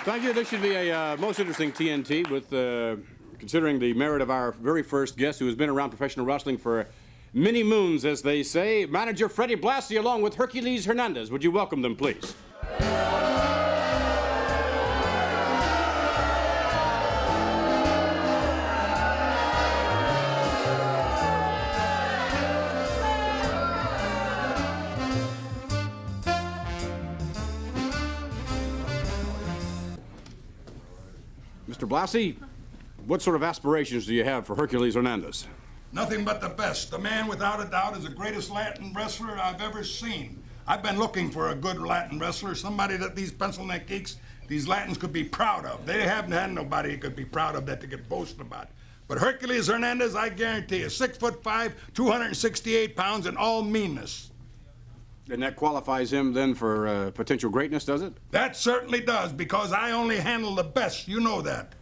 Thank you. This should be a most interesting TNT with, considering the merit of our very first guest who has been around professional wrestling for many moons, as they say, manager Freddie Blassie along with Hercules Hernandez. Would you welcome them, please? Mr. Blassie, what sort of aspirations do you have for Hercules Hernandez? Nothing but the best. The man, without a doubt, is the greatest Latin wrestler I've ever seen. I've been looking for a good Latin wrestler, somebody that these pencil neck geeks, these Latins could be proud of. They haven't had nobody could be proud of that they could boast about. But Hercules Hernandez, I guarantee you, 6'5", 268 pounds, and all meanness. And that qualifies him then for potential greatness, does it? That certainly does, because I only handle the best. You know that.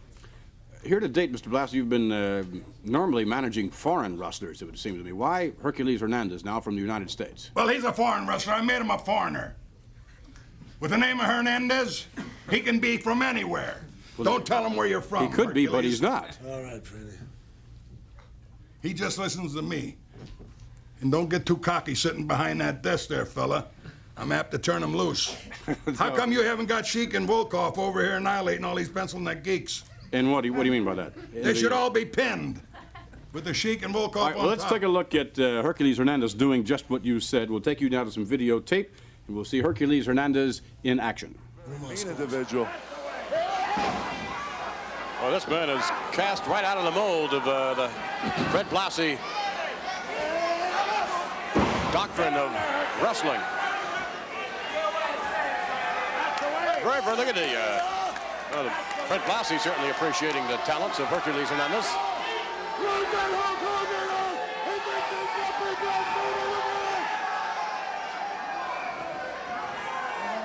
Here to date, Mr. Blassie, you've been normally managing foreign wrestlers, it would seem to me. Why Hercules Hernandez now from the United States? Well, he's a foreign wrestler. I made him a foreigner. With the name of Hernandez, he can be from anywhere. Well, don't tell him where you're from. He could Hercules. be, but he's not. All right, Freddie. He just listens to me. And don't get too cocky sitting behind that desk there, fella. I'm apt to turn him loose. How come you haven't got Sheik and Volkov over here annihilating all these pencil neck geeks? And what do you mean by that? They should all be pinned with the Sheik and Volkov on well, let's top. take a look at Hercules Hernandez doing just what you said. We'll take you now to some videotape, and we'll see Hercules Hernandez in action. Mean individual. Well, this man is cast right out of the mold of the Fred Blassie doctrine of wrestling. Very, look at the Fred Blassie certainly appreciating the talents of Hercules Hernandez.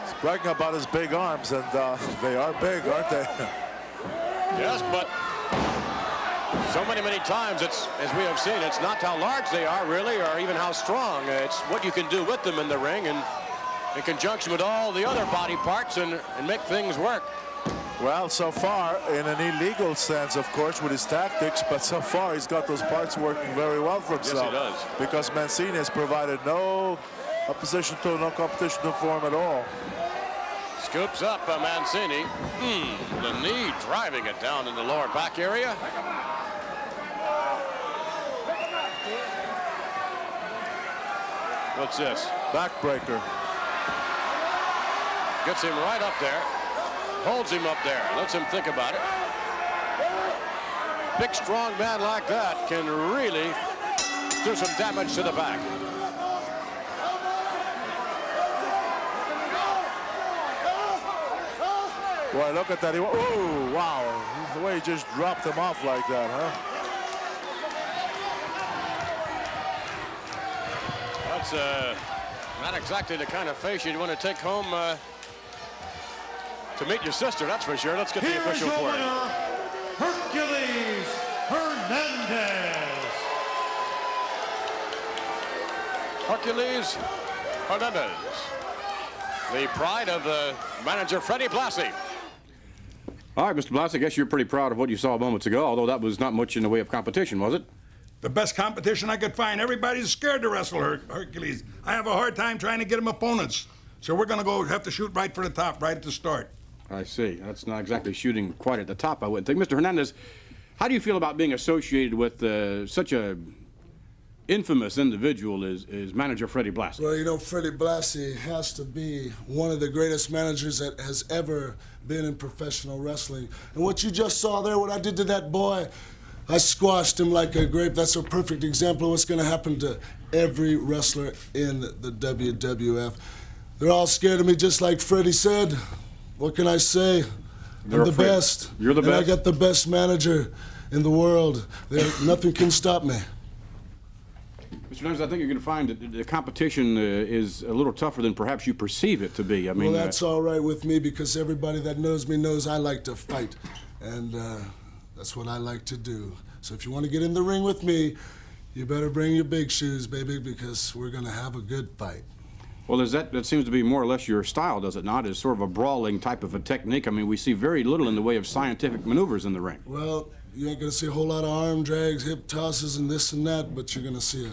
He's bragging about his big arms, and they are big, aren't they? Yes, but so many times, it's, as we have seen, it's not how large they are, really, or even how strong. It's what you can do with them in the ring and in conjunction with all the other body parts and make things work. Well, so far, in an illegal sense, of course, with his tactics, but so far he's got those parts working very well for himself. Yes, he does. Because Mancini has provided no opposition to, no competition to for him at all. Scoops up Mancini. The knee driving it down in the lower back area. What's this? Backbreaker. Gets him right up there. Holds him up there. Lets him think about it. Big, strong man like that can really do some damage to the back. Boy, look at that. Oh, wow. The way he just dropped him off like that, huh? That's not exactly the kind of face you'd want to take home to meet your sister, that's for sure. Let's get the official Here's your word. winner, Hercules Hernandez. Hercules Hernandez, the pride of manager Freddie Blassie. All right, Mr. Blassie, I guess you're pretty proud of what you saw moments ago, although that was not much in the way of competition, was it? The best competition I could find. Everybody's scared to wrestle Hercules. I have a hard time trying to get him opponents. So we're going to have to shoot right for the top, right at the start. I see. That's not exactly shooting quite at the top, I wouldn't think. Mr. Hernandez, how do you feel about being associated with such a infamous individual as manager Freddie Blassie? Well, you know, Freddie Blassie has to be one of the greatest managers that has ever been in professional wrestling. And what you just saw there, what I did to that boy, I squashed him like a grape. That's a perfect example of what's going to happen to every wrestler in the WWF. They're all scared of me, just like Freddie said. What can I say? They're I'm the afraid. best. You're the and best. I got the best manager in the world. Nothing can stop me. Mr. Hernandez, I think you're going to find that the competition is a little tougher than perhaps you perceive it to be. I mean, Well, that's all right with me because everybody that knows me knows I like to fight. And that's what I like to do. So if you want to get in the ring with me, you better bring your big shoes, baby, because we're going to have a good fight. Well, that seems to be more or less your style, does it not? Is sort of a brawling type of a technique. I mean, we see very little in the way of scientific maneuvers in the ring. Well, you ain't gonna see a whole lot of arm drags, hip tosses, and this and that, but you're gonna see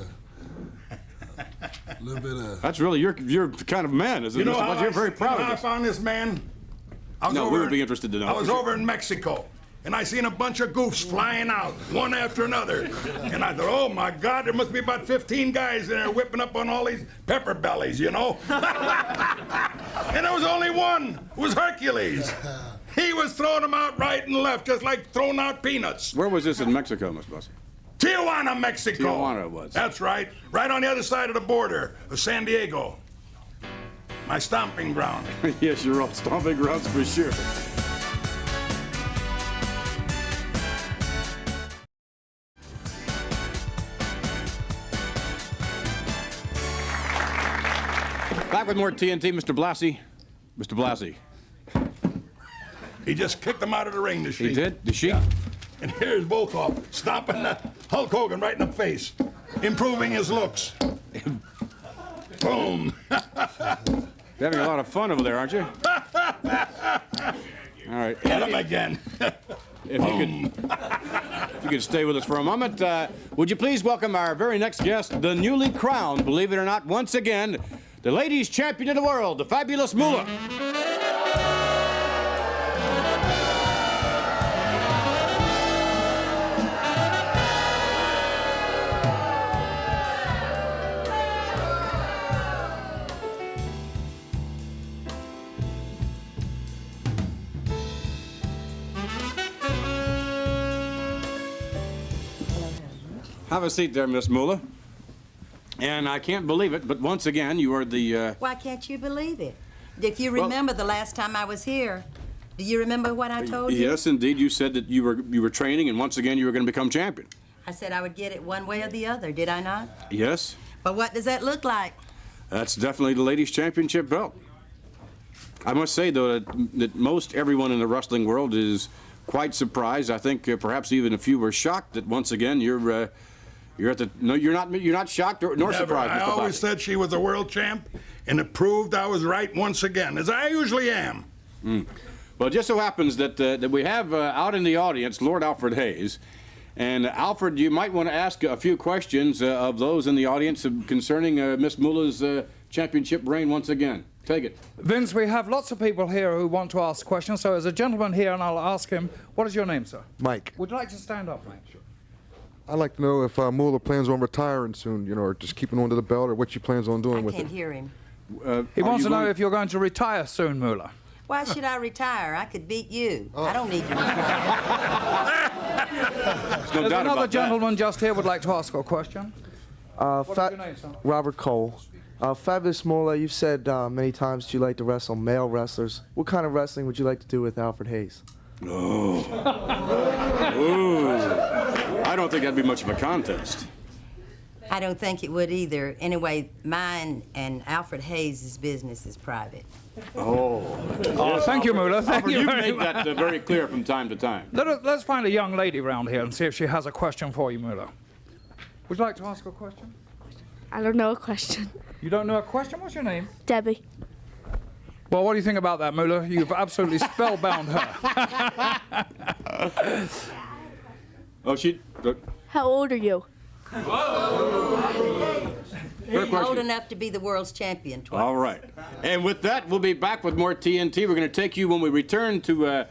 a little bit of... That's really your kind of man, isn't it? You know how You're very proud I of this. found this man? No, we would be interested to know. I was over in Mexico, and I seen a bunch of goofs flying out, one after another. And I thought, oh my God, there must be about 15 guys there whipping up on all these pepper bellies, you know? And there was only one. It was Hercules. He was throwing them out right and left, just like throwing out peanuts. Where was this in Mexico, Miss Bussy? Tijuana, Mexico. Tijuana it was. That's right. Right on the other side of the border of San Diego. My stomping ground. Yes, you're on stomping grounds for sure. Back with more TNT, Mr. Blassie. Mr. Blassie. He just kicked him out of the ring, the Sheik. He did? The Sheik? Yeah. And here's Volkov stomping Hulk Hogan right in the face, improving his looks. Boom. You're having a lot of fun over there, aren't you? All right. Get him again. If you could stay with us for a moment, would you please welcome our very next guest, the newly crowned, believe it or not, once again, the ladies' champion of the world, the fabulous Moolah. Have a seat there, Miss Moolah. And I can't believe it, but once again, you are the... Why can't you believe it? If you remember the last time I was here, do you remember what I told you? Yes, indeed. You said that you were training, and once again, you were going to become champion. I said I would get it one way or the other, did I not? Yes. But what does that look like? That's definitely the ladies' championship belt. I must say, though, that most everyone in the wrestling world is quite surprised. I think perhaps even a few were shocked that once again you're at the... No, you're not shocked nor Never. surprised, Mr. I always Blassie. said she was a world champ, and it proved I was right once again, as I usually am. Well, it just so happens that we have out in the audience Lord Alfred Hayes. And Alfred, you might want to ask a few questions of those in the audience concerning Miss Moolah's championship reign once again. Take it. Vince, we have lots of people here who want to ask questions. So as a gentleman here, and I'll ask him, what is your name, sir? Mike. Would you like to stand up, Mike? Sure. I'd like to know if Moolah plans on retiring soon, you know, or just keeping on to the belt, or what she plans on doing I with can't it. hear him. He wants to know if you're going to retire soon, Moolah. Why should I retire? I could beat you. I don't need to retire. There's no There's doubt another about gentleman just here would like to ask a question. What is your name, sir? Robert Cole. Fabulous Moolah, you've said many times that you like to wrestle male wrestlers. What kind of wrestling would you like to do with Alfred Hayes? Oh. Ooh. I don't think that'd be much of a contest. I don't think it would either. Anyway, mine and Alfred Hayes' business is private. Oh. Thank you, Moolah. Thank Alfred, you you've very made much. that very clear from time to time. Let's find a young lady around here and see if she has a question for you, Moolah. Would you like to ask a question? I don't know a question. You don't know a question? What's your name? Debbie. Well, what do you think about that, Moolah? You've absolutely spellbound her. Oh, How old are you? Good Old question. enough to be the world's champion twice. All right. And with that, we'll be back with more TNT. We're going to take you when we return to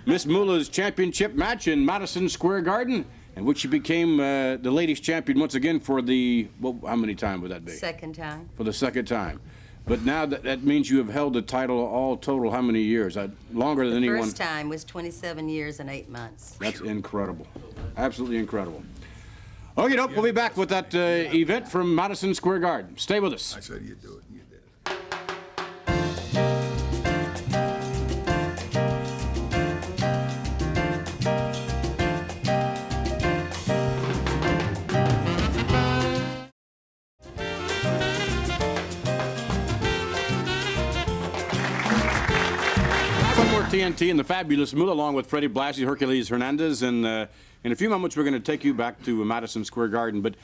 Miss Moolah's championship match in Madison Square Garden, in which she became the ladies' champion once again for the, well, how many times would that be? Second time. For the second time. But now that means you have held the title all total how many years? Longer than anyone. First time was 27 years and 8 months. That's incredible. Absolutely incredible. Okay, doke, we'll be back with that event from Madison Square Garden. Stay with us. I said you do it, and you did it. One more TNT and the fabulous Moolah, along with Freddie Blassie, Hercules Hernandez, and in a few moments we're going to take you back to Madison Square Garden. But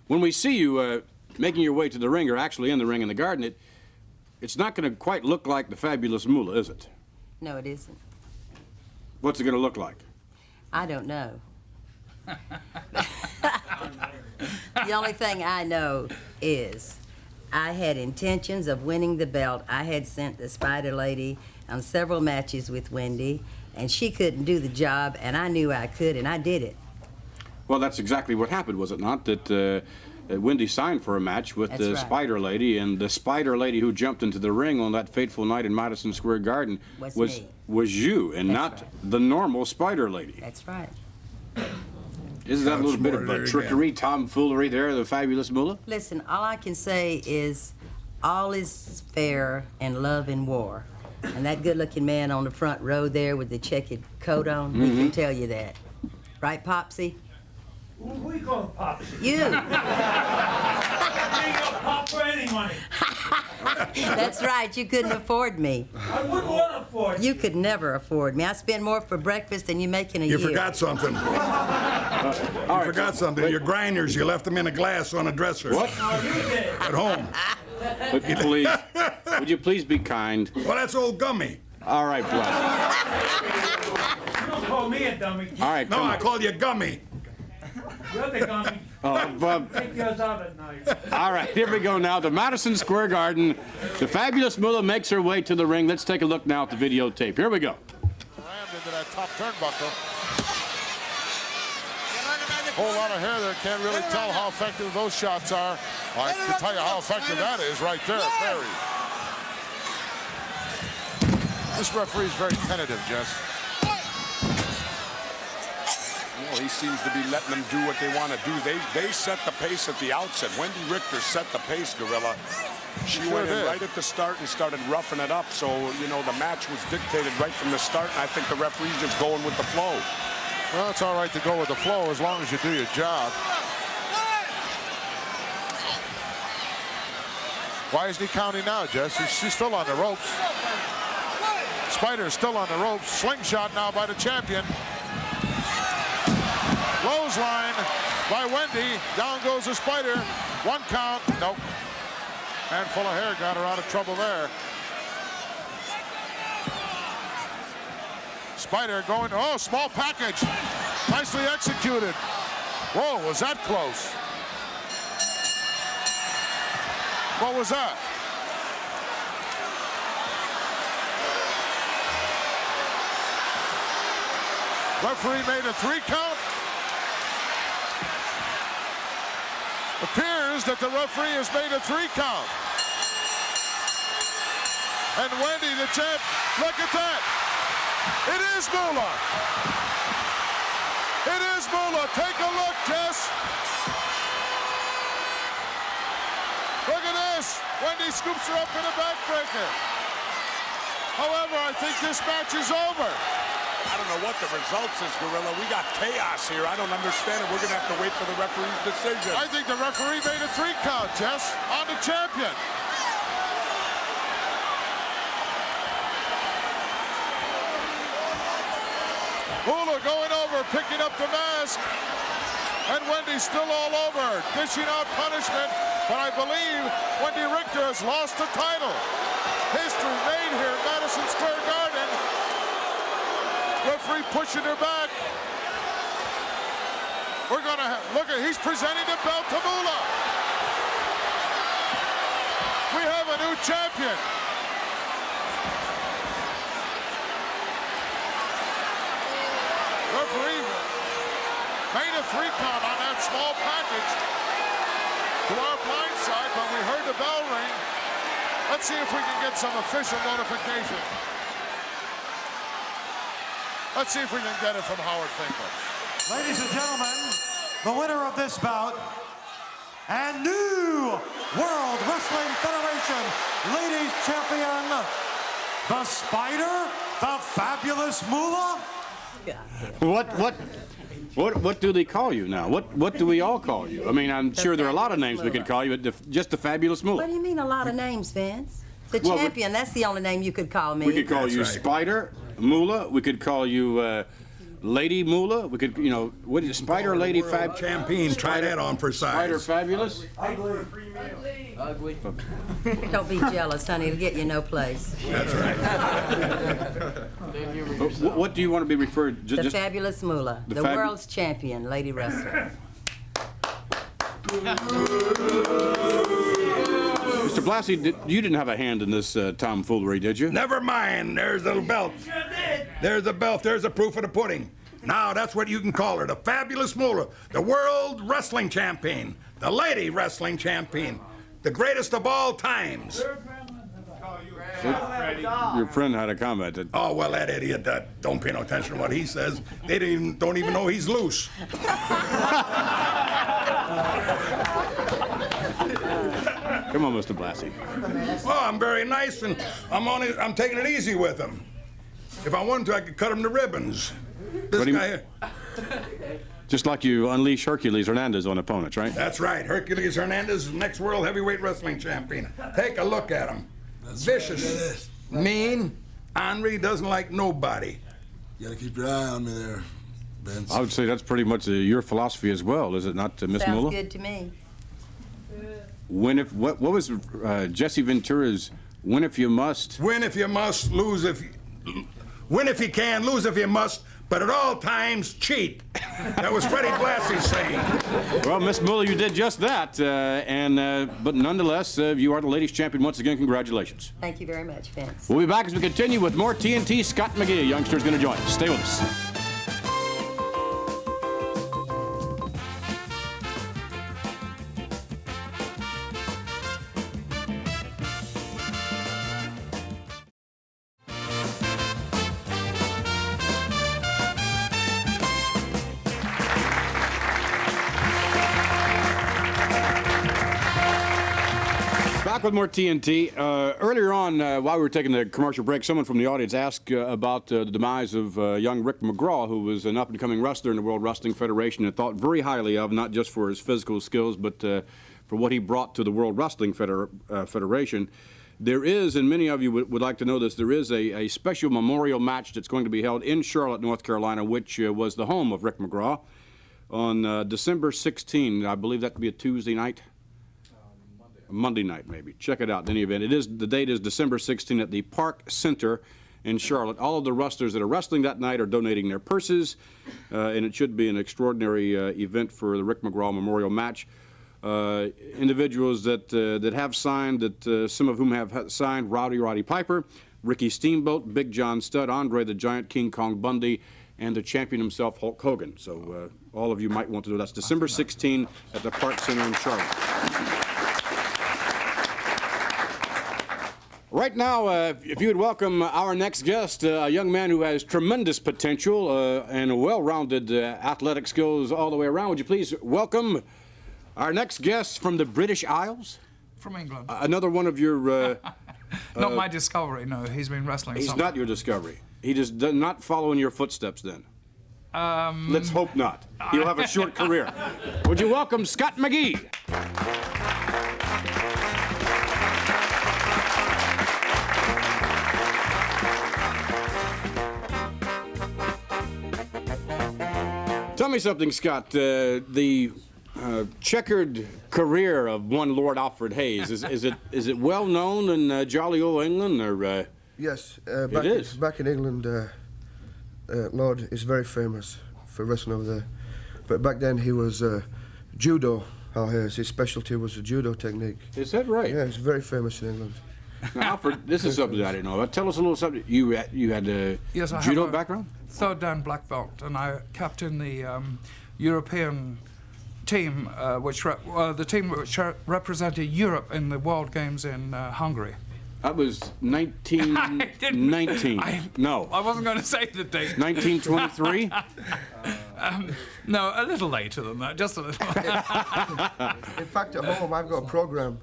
when we see you making your way to the ring, or actually in the ring in the garden, it's not going to quite look like the Fabulous Moolah, is it? No, it isn't. What's it going to look like? I don't know. The only thing I know is I had intentions of winning the belt. I had sent the Spider Lady on several matches with Wendy, and she couldn't do the job, and I knew I could, and I did it. Well, that's exactly what happened, was it not? That Wendy signed for a match with That's the right. Spider Lady, and the Spider Lady who jumped into the ring on that fateful night in Madison Square Garden Was was me. you, and That's not right. the normal Spider Lady. That's right. Isn't that a little bit of Smarter trickery, tomfoolery there, the Fabulous Moolah? Listen, all I can say is all is fair in love and war. And that good-looking man on the front row there with the checkered coat on, he can tell you that. Right, Popsy? Who you calling Pops? You. I ain't got pop for any money. That's right, you couldn't afford me. I wouldn't want to afford You could never afford me. I spend more for breakfast than you make in a You year. forgot something. You forgot something. Your grinders, you left them in a glass on a dresser. What? No, you did. At home. Would you please be kind? Well, that's old Gummy. All right, Bless. You don't call me a dummy. All right, No, come I on. call you Gummy. You're the dummy. Take yours out at night. All right, here we go now. The Madison Square Garden. The Fabulous Moolah makes her way to the ring. Let's take a look now at the videotape. Here we go. Rammed into that top turnbuckle. Whole lot of hair there. Can't really tell how effective those shots are. I can tell you how effective that is right there. Very. This referee's very tentative, Jess. Well, he seems to be letting them do what they want to do. They set the pace at the outset. Wendy Richter set the pace, Gorilla. She Sure went in did. right at the start and started roughing it up. So, you know, the match was dictated right from the start, and I think the referee's just going with the flow. Well, it's all right to go with the flow as long as you do your job. Why isn't he counting now, Jess? She's still on the ropes. Spider's still on the ropes. Slingshot now by the champion. Clothesline by Wendy. Down goes the Spider. One count. Nope. Handful of hair got her out of trouble there. Spider going, oh, small package. Nicely executed. Whoa, was that close? What was that? Referee made a 3 count. Appears that the referee has made a 3 count. And Wendy, the champ, look at that. It is Moolah. It is Moolah. Take a look, Jess. Look at this. Wendy scoops her up in a backbreaker. However, I think this match is over. I don't know what the results is, Gorilla. We got chaos here. I don't understand it. We're going to have to wait for the referee's decision. I think the referee made a 3 count, Jess, on the champion. Moolah going over, picking up the mask. And Wendy's still all over, dishing out punishment. But I believe Wendy Richter has lost the title. History made here at Madison Square Garden. Referee pushing her back. We're gonna look at, he's presenting the belt to Moolah. We have a new champion. Referee made a 3 count on that small package to our blind side, but we heard the bell ring. Let's see if we can get some official notification. Let's see if we can get it from Howard Finkel. Ladies and gentlemen, the winner of this bout and new World Wrestling Federation Ladies Champion, the Spider, the Fabulous Moolah. What do they call you now? What do we all call you? I mean, I'm sure there are a lot of names we could call you, but just the Fabulous Moolah. What do you mean a lot of names, Vince? The Well, champion, that's the only name you could call me. We could call you right. Spider, Moolah. We could call you Lady Moolah? We could, you know, what is Spider Lady Fab? Champion, try that on for size. Spider Fabulous? Ugly. Don't be jealous, honey. It'll get you no place. That's right. What do you want to be referred to? The Fabulous Moolah, the world's champion lady wrestler. Mr. Blassie, you didn't have a hand in this tomfoolery, did you? Never mind. There's the belt. There's the belt. There's the proof of the pudding. Now that's what you can call her, the Fabulous Moolah, the world wrestling champion, the lady wrestling champion, the greatest of all times. Your friend had a comment. Oh, well, that idiot don't pay no attention to what he says. They don't even know he's loose. Come on, Mr. Blassie. Oh, I'm very nice, and I'm taking it easy with him. If I wanted to, I could cut him to ribbons. This guy here. Just like you unleash Hercules Hernandez on opponents, right? That's right. Hercules Hernandez is the next world heavyweight wrestling champion. Take a look at him. Vicious, mean. Henry doesn't like nobody. You gotta keep your eye on me there, Vince. I would say that's pretty much your philosophy as well, is it not, Miss Sounds Moolah? good to me. What was Jesse Ventura's win if you must? Win if you must, lose if you... Win if you can, lose if you must, but at all times, cheat. That was Freddie Blassie's saying. Well, Miss Moolah, you did just that, but nonetheless, you are the ladies' champion once again. Congratulations. Thank you very much, Vince. We'll be back as we continue with more TNT. Scott McGee, a youngster's going to join us. Stay with us. Back with more TNT. Earlier on, while we were taking the commercial break, someone from the audience asked about the demise of young Rick McGraw, who was an up-and-coming wrestler in the World Wrestling Federation and thought very highly of, not just for his physical skills, but for what he brought to the World Wrestling Federation. There is, and many of you would like to know this, there is a special memorial match that's going to be held in Charlotte, North Carolina, which was the home of Rick McGraw, on December 16. I believe that to be a Tuesday night. Monday night, maybe. Check it out. In any event, the date is December 16 at the Park Center in Charlotte. All of the wrestlers that are wrestling that night are donating their purses, and it should be an extraordinary event for the Rick McGraw Memorial Match. Individuals that have signed, some of whom have signed: Roddy Piper, Ricky Steamboat, Big John Studd, Andre the Giant, King Kong Bundy, and the champion himself, Hulk Hogan. So all of you might want to know. That's December 16 at the Park Center in Charlotte. Right now, if you would welcome our next guest, a young man who has tremendous potential and well-rounded athletic skills all the way around. Would you please welcome our next guest from the British Isles? From England. Another one of your... Not my discovery, no. He's been wrestling He's somewhere. not your discovery. He does not follow in your footsteps then. Let's hope not. He'll have a short career. Would you welcome Scott McGee? Tell me something, Scott. The checkered career of one Lord Alfred Hayes, is it well known in jolly old England, or? Yes, it is. Back in England, Lord is very famous for wrestling over there. But back then he was judo. His specialty was the judo technique. Is that right? Yeah, he's very famous in England. Now, Alfred, this is something I didn't know about. Tell us a little something. You had a Yes, I judo have a background? Third dan black belt, and I captained the European team, the team which represented Europe in the World Games in Hungary. That was 1919. No. I wasn't going to say the date. 1923? No, a little later than that, just a little. In fact, at home I've got a program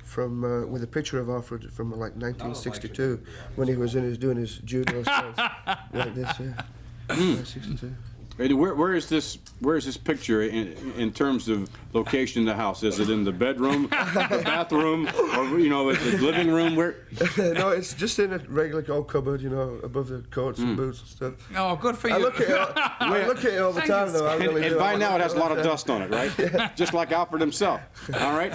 from with a picture of Alfred from like 1962 when he was doing his judo stuff like this. Yeah, 62. Hey, where is this picture in terms of location in the house? Is it in the bedroom, the bathroom, or the living room? Where? No, it's just in a regular old cupboard, above the coats and boots and stuff. Oh, good for you. I look at it all the time, though. I really and do. by now it has a lot of dust on it, right? Yeah. Just like Alfred himself. All right.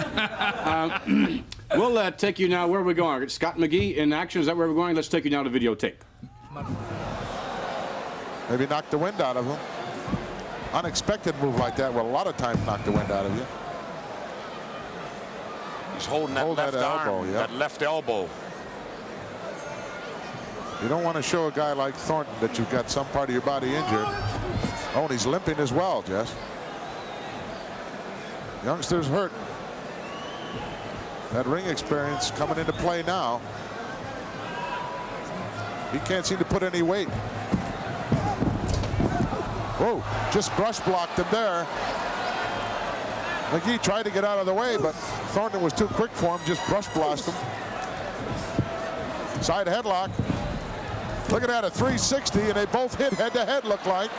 We'll take you now. Where are we going? Scott McGee in action. Is that where we're going? Let's take you now to videotape. Maybe knock the wind out of him. Unexpected move like that will a lot of times knock the wind out of you. He's holding that left arm, elbow, that left elbow. You don't want to show a guy like Thornton that you've got some part of your body injured. Oh, and he's limping as well, Jess. Youngster's hurt. That ring experience coming into play now. He can't seem to put any weight. Whoa, just brush blocked him there. McGee tried to get out of the way, but Thornton was too quick for him, just brush blast him. Side headlock. Look at that, a 360, and they both hit head-to-head, look like.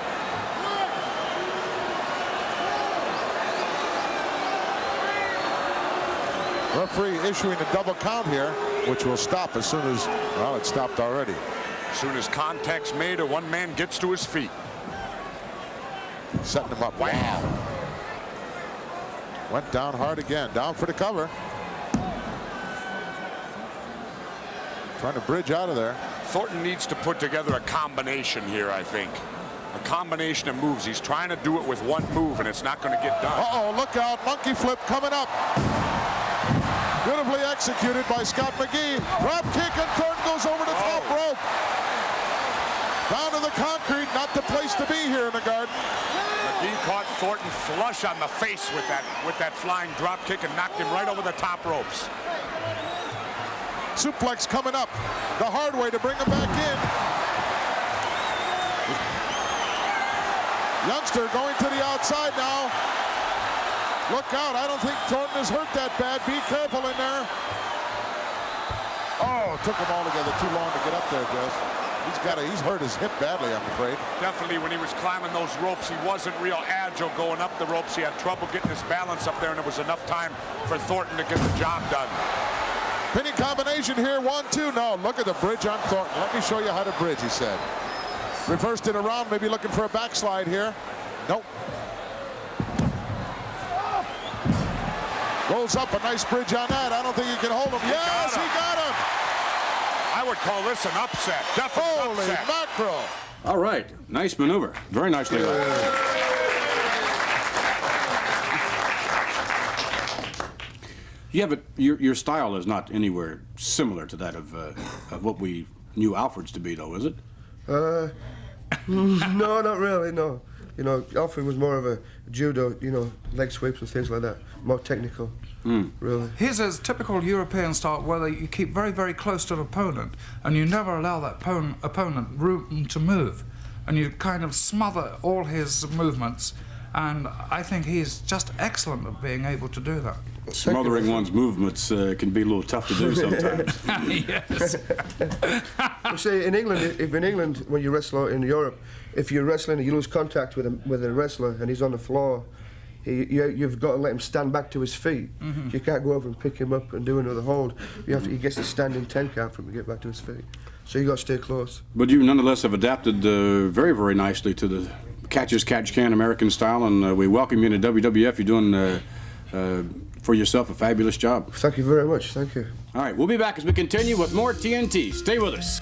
Referee issuing a double count here, which will stop as soon as, well, it stopped already. As soon as contact's made or one man gets to his feet. Setting him up. Wow. Went down hard again. Down for the cover. Trying to bridge out of there. Thornton needs to put together a combination here, I think. A combination of moves. He's trying to do it with one move, and it's not going to get done. Uh-oh, look out. Monkey flip coming up. Beautifully executed by Scott McGee. Drop kick, and Thornton goes over the top rope. Down to the concrete, not the place to be here in the Garden. McGee caught Thornton flush on the face with that flying drop kick and knocked him right over the top ropes. Suplex coming up. The hard way to bring him back in. Youngster going to the outside now. Look out. I don't think Thornton is hurt that bad. Be careful in there. Oh, took him all together too long to get up there, Jess. He's hurt his hip badly, I'm afraid. Definitely when he was climbing those ropes, he wasn't real agile going up the ropes. He had trouble getting his balance up there, and it was enough time for Thornton to get the job done. Pinning combination here, 1-2. No, look at the bridge on Thornton. Let me show you how to bridge, he said. Reversed it around, maybe looking for a backslide here. Nope. Rolls up a nice bridge on that. I don't think he can hold him. Yes, he got him. I would call this an upset. Definitely Holy upset. mackerel. All right, nice maneuver. Very nicely done. Yeah, but your style is not anywhere similar to that of what we knew Alfred's to be, though, is it? No, not really, no. Alfred was more of a judo, leg sweeps and things like that. More technical, really. His is typical European style, where you keep very, very close to the opponent, and you never allow that opponent room to move, and you kind of smother all his movements, and I think he's just excellent at being able to do that. Smothering one's movements can be a little tough to do sometimes. Yes. You see, in England, when you wrestle in Europe, if you're wrestling and you lose contact with a wrestler and he's on the floor, you've got to let him stand back to his feet. Mm-hmm. You can't go over and pick him up and do another hold. He gets to stand in 10 count for him to get back to his feet. So you got to stay close. But you nonetheless have adapted very, very nicely to the catch-as-catch-can American style, and we welcome you into WWF. You're doing for yourself a fabulous job. Thank you very much. Thank you. All right, we'll be back as we continue with more TNT. Stay with us.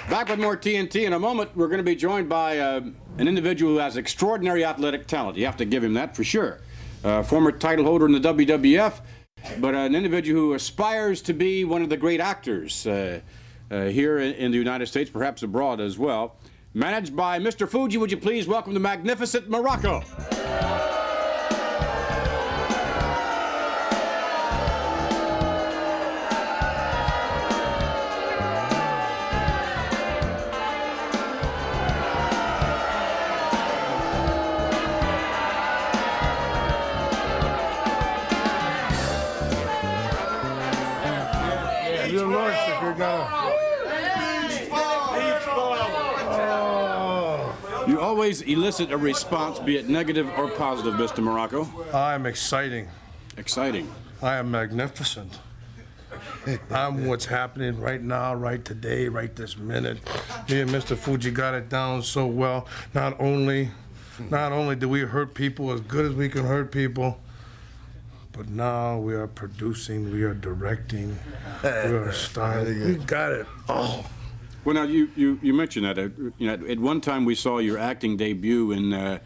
Back with more TNT. In a moment, we're going to be joined by an individual who has extraordinary athletic talent. You have to give him that for sure. Former title holder in the WWF, but an individual who aspires to be one of the great actors here in the United States, perhaps abroad as well. Managed by Mr. Fuji, would you please welcome the magnificent Morocco. your lordship, you're gonna... You always elicit a response, be it negative or positive, Mr. Morocco. I'm exciting. Exciting. I am magnificent. I'm what's happening right now, right today, right this minute. Me and Mr. Fuji got it down so well. Not only do we hurt people as good as we can hurt people, but now we are producing, we are directing, we are starring. We got it all. Well, now you mentioned that. You know, at one time we saw your acting debut in,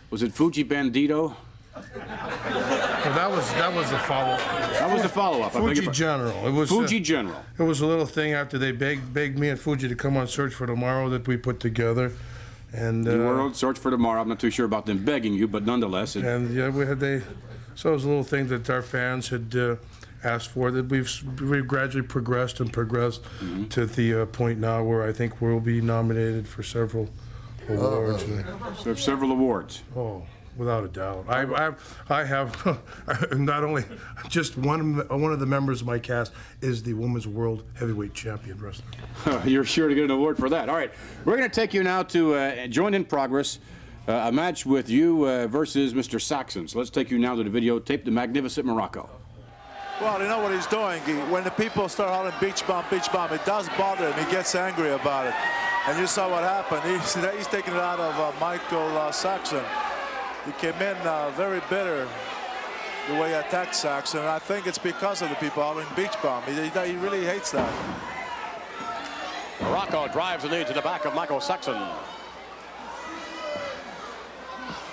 was it Fuji Bandito? Well, that was the follow-up. That was the follow-up. Fuji General. It was Fuji General. It was a little thing after they begged me and Fuji to come on Search for Tomorrow that we put together, and the World Search for Tomorrow. I'm not too sure about them begging you, but nonetheless. And yeah, so it was a little thing that our fans had asked for, that we've gradually progressed to the point now where I think we'll be nominated for several awards. So several awards. Oh, without a doubt. I have not only just one of the members of my cast is the Women's World Heavyweight Champion wrestler. You're sure to get an award for that. All right, we're going to take you now to Joint in Progress, a match with you versus Mr. Saxon. So let's take you now to the videotape, the Magnificent Morocco. Well, you know what he's doing. When the people start hollering beach bomb, it does bother him. He gets angry about it. And you saw what happened. He's taking it out of Michael Saxon. He came in very bitter the way he attacked Saxon. And I think it's because of the people hollering beach bomb. He really hates that. Morocco drives the knee to the back of Michael Saxon.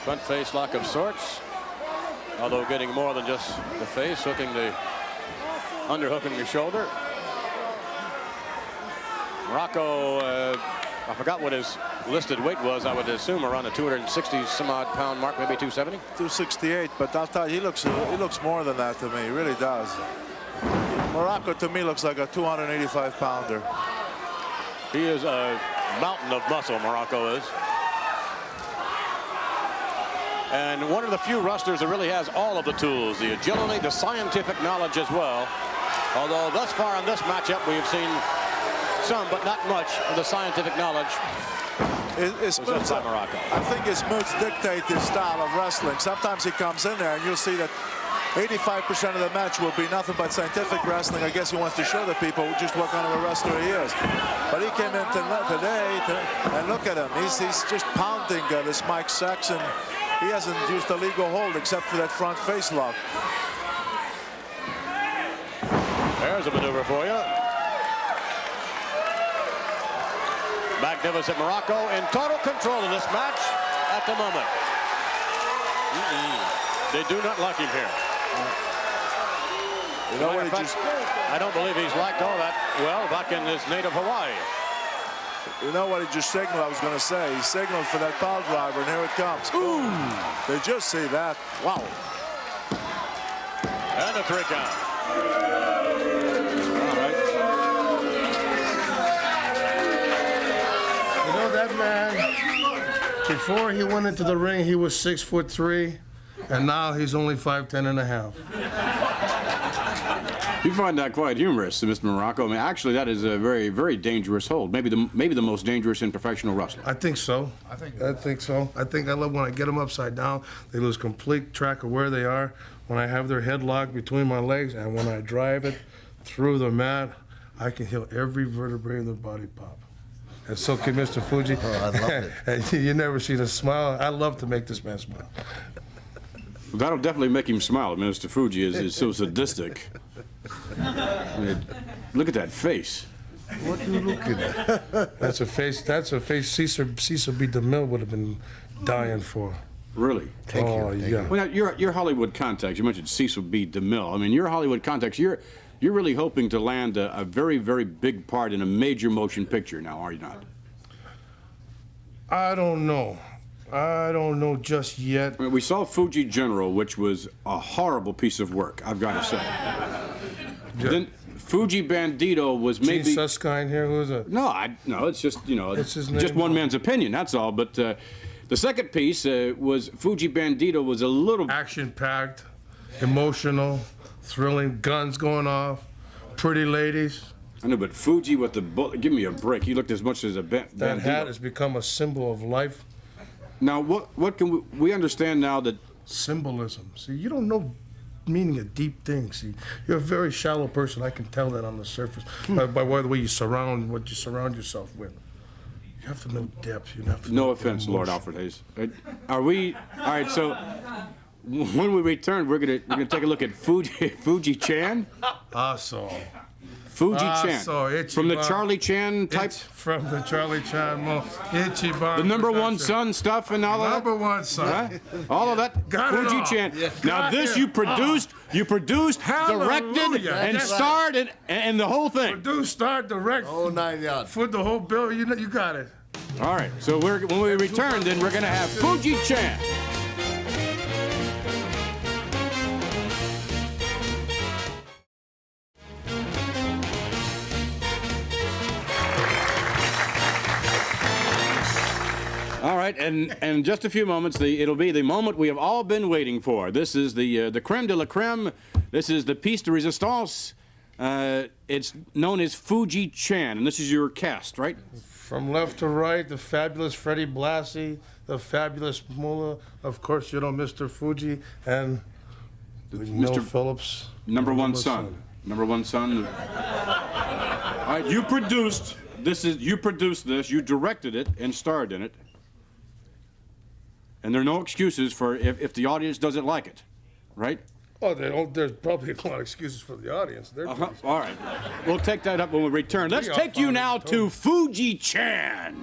Front face lock of sorts. Although getting more than just the face, underhooking your shoulder. Morocco, I forgot what his listed weight was. I would assume around the 260 some odd pound mark, maybe 270. 268, but I'll tell you, he looks more than that to me. He really does. Morocco to me looks like a 285 pounder. He is a mountain of muscle, Morocco is. And one of the few wrestlers that really has all of the tools, the agility, the scientific knowledge as well. Although thus far in this matchup, we have seen some, but not much, of the scientific knowledge. His moves, I think his moves dictate his style of wrestling. Sometimes he comes in there and you'll see that 85% of the match will be nothing but scientific wrestling. I guess he wants to show the people just what kind of a wrestler he is. But he came in today and look at him. He's just pounding this Mike Saxon. He hasn't used a legal hold except for that front face lock. There's a maneuver for you. Magnificent Morocco in total control of this match at the moment. They do not like him here. You know what I don't believe he's liked all that well back in his native Hawaii. You know what he just signaled, I was going to say. He signaled for that pile driver, and here it comes. Ooh! They just see that. Wow. And a 3 count. All right. You know, that man, before he went into the ring, he was 6'3", and now he's only 5'10 and a half. You find that quite humorous, Mr. Morocco. I mean, actually, that is a very, very dangerous hold. Maybe the most dangerous in professional wrestling. I think so. I think so. I think I love when I get them upside down. They lose complete track of where they are. When I have their head locked between my legs, and when I drive it through the mat, I can hear every vertebrae in their body pop. And so can Mr. Fuji. Oh, I love it. And you never see the smile. I love to make this man smile. Well, that'll definitely make him smile. Mr. Fuji is so sadistic. I mean, look at that face. What are you looking at? That's a face Cecil B. DeMille would have been dying for. Really? Thank you. Well, now, your Hollywood contacts, you mentioned Cecil B. DeMille. I mean, your Hollywood contacts, you're really hoping to land a very, very big part in a major motion picture now, are you not? I don't know. I don't know just yet. I mean, we saw Fuji General, which was a horrible piece of work, I've got to say. Yeah. Then Fuji Bandito was maybe... Gene Suskind here, who is it? No, it's just, It's his name. just one man's opinion, that's all. But the second piece was Fuji Bandito was a little... Action-packed, emotional, thrilling, guns going off, pretty ladies. I know, but Fuji with the bullet, give me a break. He looked as much as a That hat has become a symbol of life. Now, what can we understand now that... Symbolism. See, you don't know meaning of deep things. See, you're a very shallow person. I can tell that on the surface by the way what you surround yourself with. You have to know depth. You have to. No offense, Lord Alfred Hayes. Are we... All right, so... When we return, we're gonna take a look at Fuji-chan. Awesome. Fuji-chan. From the Charlie Chan type? From the Charlie Chan, Ichiban. The number one son stuff and all of that? Number one son. Huh? All of that? Fuji-chan. Now this you produced, directed, and starred, and the whole thing. Produced, starred, directed. Oh, 9 yards. For the whole bill, you got it. All right, so when we return, then we're gonna have Fuji-chan. All right, and in just a few moments, it'll be the moment we have all been waiting for. This is the creme de la creme. This is the piece de resistance. It's known as Fuji-chan, and this is your cast, right? From left to right, the fabulous Freddie Blassie, the fabulous Moolah, of course, Mr. Fuji, and Mr. Phillips. Number one son. Number one son. All right, you produced this, you directed it and starred in it. And there are no excuses for if the audience doesn't like it, right? Oh, there's probably a lot of excuses for the audience. All right. We'll take that up when we return. Let's take you now to Fuji-chan.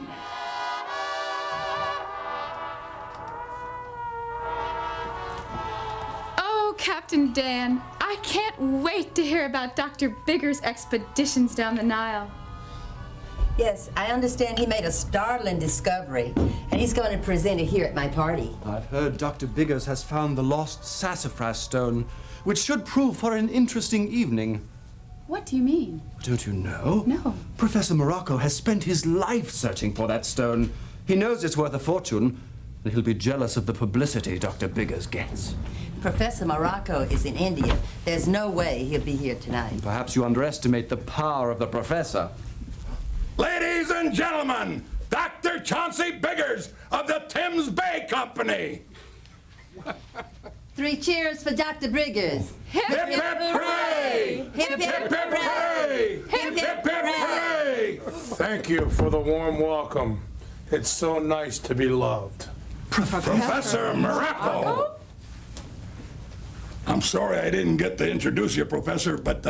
Oh, Captain Dan, I can't wait to hear about Dr. Bigger's expeditions down the Nile. Yes, I understand he made a startling discovery, and he's going to present it here at my party. I've heard Dr. Biggers has found the lost sassafras stone, which should prove for an interesting evening. What do you mean? Don't you know? No. Professor Morocco has spent his life searching for that stone. He knows it's worth a fortune, and he'll be jealous of the publicity Dr. Biggers gets. Professor Morocco is in India. There's no way he'll be here tonight. Perhaps you underestimate the power of the professor. Ladies and gentlemen, Dr. Chauncey Biggers of the Thames Bay Company. 3 cheers for Dr. Biggers. Hip, hip, hooray! Hip, hip, hooray! Hip, hip, hooray! Thank you for the warm welcome. It's so nice to be loved. Professor Morocco. I'm sorry I didn't get to introduce you, Professor, but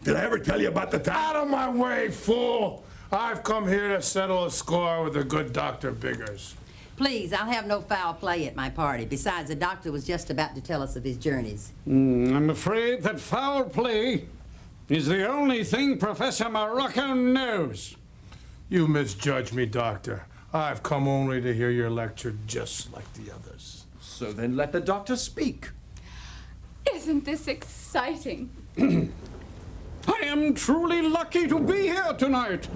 did I ever tell you about the time? Out of my way, fool! I've come here to settle a score with the good Dr. Biggers. Please, I'll have no foul play at my party. Besides, the doctor was just about to tell us of his journeys. I'm afraid that foul play is the only thing Professor Morocco knows. You misjudge me, Doctor. I've come only to hear your lecture just like the others. So then let the doctor speak. Isn't this exciting? I am truly lucky to be here tonight.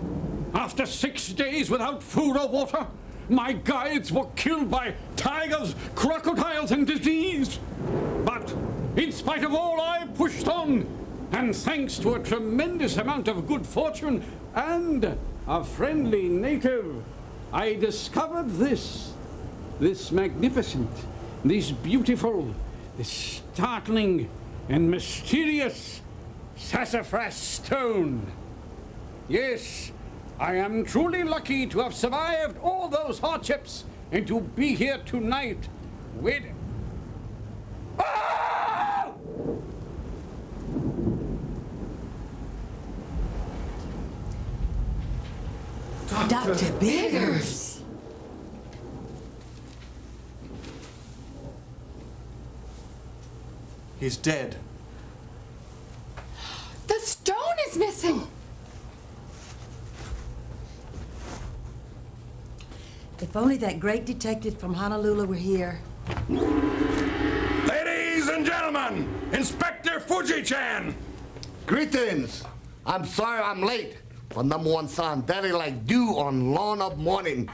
After 6 days without food or water, my guides were killed by tigers, crocodiles, and disease. But in spite of all, I pushed on. And thanks to a tremendous amount of good fortune and a friendly native, I discovered this magnificent, this beautiful, this startling, and mysterious sassafras stone. Yes, I am truly lucky to have survived all those hardships and to be here tonight with... Ah! Dr. Biggers! He's dead. The stone is missing! If only that great detective from Honolulu were here. Ladies and gentlemen, Inspector Fuji-chan. Greetings. I'm sorry I'm late, but number one son, very like dew on lawn of morning.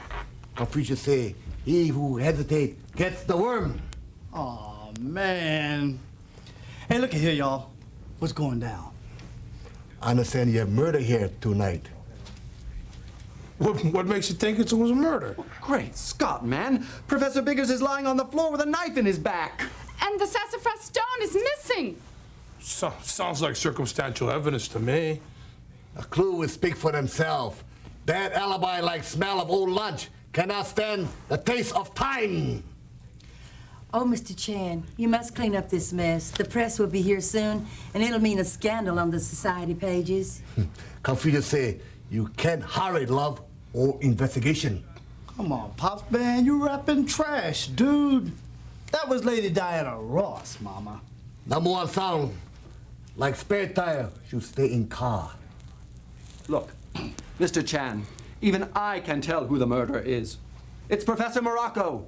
Confucius say, he who hesitates gets the worm. Oh man. Hey, look at here, y'all. What's going down? I understand you have murder here tonight. What makes you think it was a murder? Great Scott, man. Professor Biggers is lying on the floor with a knife in his back. And the sassafras stone is missing. Sounds like circumstantial evidence to me. A clue will speak for themselves. Bad alibi like smell of old lunch cannot stand the taste of time. Oh, Mr. Chan, you must clean up this mess. The press will be here soon, and it'll mean a scandal on the society pages. Confucius say, you can't hurry love or investigation. Come on, Pops, man, you rapping trash, dude. That was Lady Diana Ross, Mama. Number one sound, like spare tire, should stay in car. Look, Mr. Chan, even I can tell who the murderer is. It's Professor Morocco.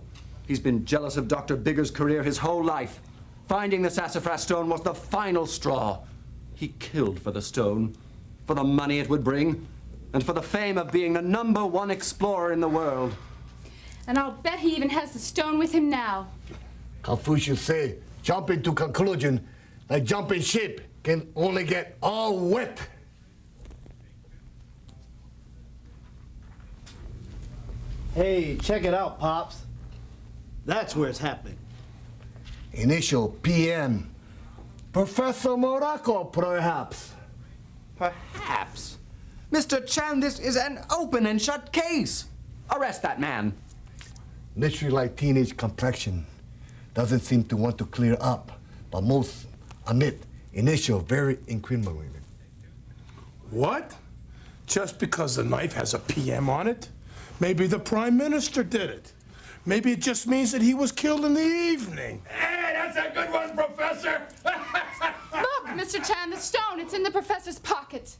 He's been jealous of Dr. Biggers' career his whole life. Finding the sassafras stone was the final straw. He killed for the stone, for the money it would bring, and for the fame of being the #1 explorer in the world. And I'll bet he even has the stone with him now. Confucius say, jumping to conclusion, like jumping ship can only get all wet. Hey, check it out, Pops. That's where it's happening. Initial PM. Professor Morocco, perhaps. Perhaps. Mr. Chan, this is an open and shut case. Arrest that man. Mystery like teenage complexion. Doesn't seem to want to clear up, but most admit initial very incriminating. What? Just because the knife has a PM on it? Maybe the Prime Minister did it. Maybe it just means that he was killed in the evening. Hey, that's a good one, Professor. Look, Mr. Chan, the stone, it's in the professor's pocket.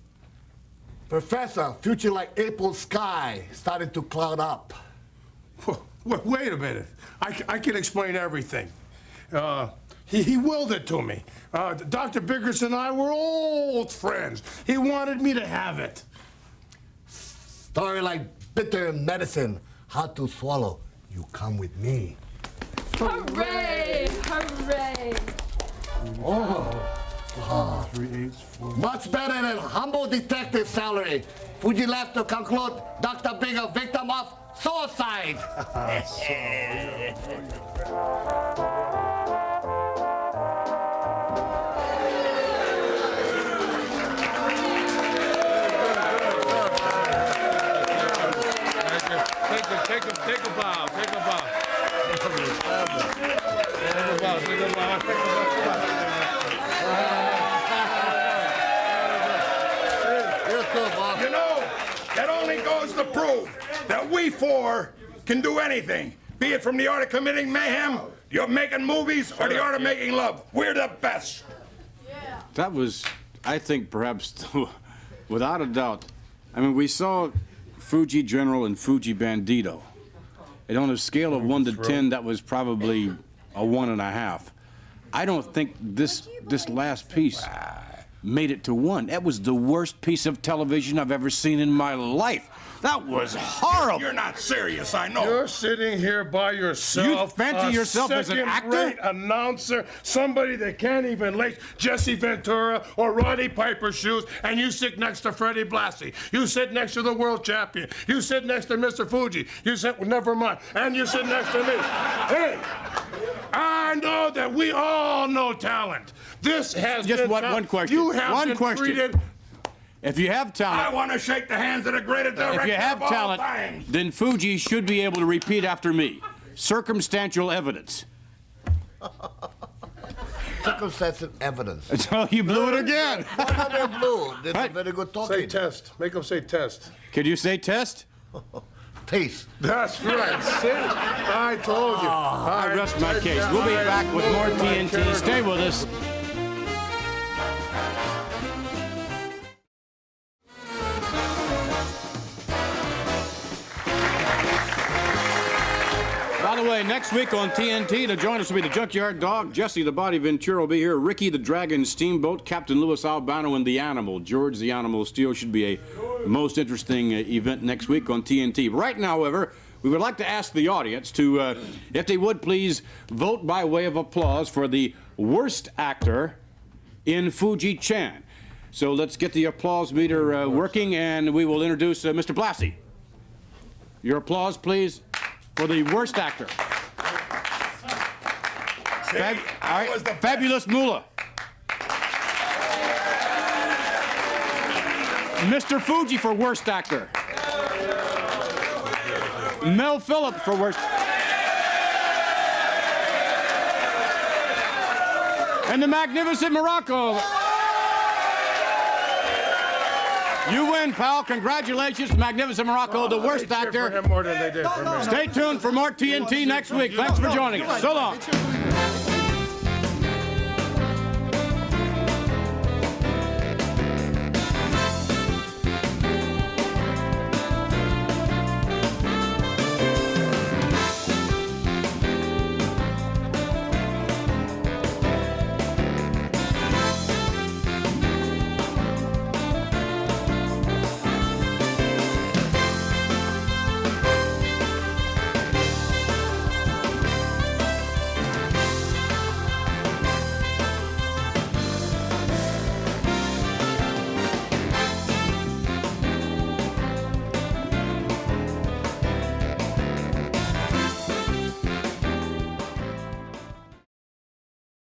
Professor, future like April sky, starting to cloud up. Wait a minute. I can explain everything. He willed it to me. Dr. Biggers and I were old friends. He wanted me to have it. Story like bitter medicine, hard to swallow. You come with me. Hooray! Hooray! Oh. Much better than humble detective salary. Would you like to conclude Dr. Bigger victim of suicide? Take a bow. Take a bow. You know, that only goes to prove that we four can do anything. Be it from the art of committing mayhem, the art of making movies, or the art of making love. We're the best. That was, I think, perhaps, without a doubt. I mean, we saw Fuji General and Fuji Bandito. And on a scale of 1 to 10, that was probably a 1.5. I don't think this last piece made it to 1. That was the worst piece of television I've ever seen in my life. That was horrible. You're not serious, I know. You're sitting here by yourself. You fancy yourself as an actor? Second-rate announcer, somebody that can't even lace Jesse Ventura or Roddy Piper's shoes, and you sit next to Freddie Blassie. You sit next to the world champion. You sit next to Mr. Fuji. You sit, never mind, and you sit next to me. Hey, I know that we all know talent. This has just been one question. You have one been question. treated. If you have talent, I want to shake the hands of the greatest director if you have of all talent, time. then Fuji should be able to repeat after me. Circumstantial evidence. Circumstantial evidence. So you blew it again. What have they blew? This is very good talking. Say test. Make them say test. Could you say test? Taste. That's right. See? I told you. I rest my case. We'll be back with more TNT. Stay with us. By the way, next week on TNT, to join us will be the Junkyard Dog, Jesse the Body Ventura will be here, Ricky the Dragon Steamboat, Captain Louis Albano, and the Animal, George the Animal Steele. Should be a most interesting event next week on TNT. Right now, however, we would like to ask the audience to, if they would please, vote by way of applause for the worst actor in Fuji Chan. So let's get the applause meter working, and we will introduce Mr. Blassie. Your applause, please, for the worst actor. Fabulous Moolah. Mr. Fuji for worst actor. Mel Phillip for worst. And the magnificent Morocco. You win, pal. Congratulations, magnificent Morocco, the worst actor. More than they did for me. Stay tuned for more TNT next week. Thanks for joining us. So long.